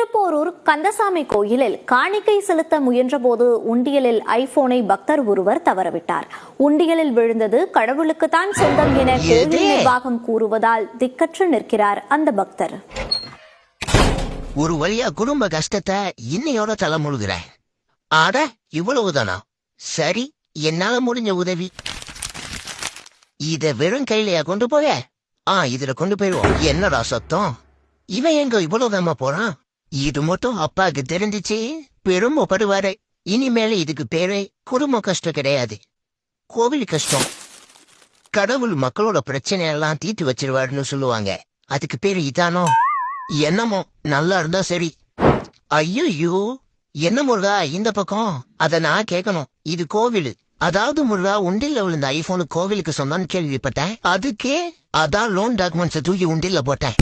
திருப்போரூர் கந்தசாமி கோயிலில் காணிக்கை செலுத்த முயன்றபோது உண்டியலில் ஐபோனை பக்தர் ஒருவர் தவறவிட்டார். உண்டியலில் விழுந்தது கடவுளுக்குத்தான் சொந்தம் என கோயில் நிர்வாகம் கூறுவதால் திக்கற்று நிற்கிறார் அந்த பக்தர். ஒரு வழியா குடும்ப கஷ்டத்தை இன்னையோட தலைமுழுகிற. ஆட இவ்வளவுதானா? சரி, என்னால முடிஞ்ச உதவி. இத வெறும் கையிலையா கொண்டு போய? இதுல கொண்டு போயிடுவோம். என்னடா சத்தம்? இவன் எங்க இவ்வளவுதாமா போறான்? இது மட்டும் அப்பாவுக்கு தெரிஞ்சிச்சு பெருமைப்படுவாரு. இனிமேல இதுக்கு பேரே குடும்ப கஷ்டம் கிடையாது, கோவில் கஷ்டம். கடவுள் மக்களோட பிரச்சனையெல்லாம் தீர்த்து வச்சிருவாருன்னு சொல்லுவாங்க. அதுக்கு பேரு இதானோ? என்னமோ, நல்லா இருந்தா சரி. ஐயோ, என்ன முருகா இந்த பக்கம்? அத நான் கேட்கணும். இது கோவில். அதாவது முருகா, உண்டில விழுந்த ஐபோனு கோவிலுக்கு சொன்னான்னு கேள்விப்பட்டேன். அதுக்கே அதான் லோன் டாக்குமெண்ட்ஸ் தூக்கி உண்டில போட்டேன்.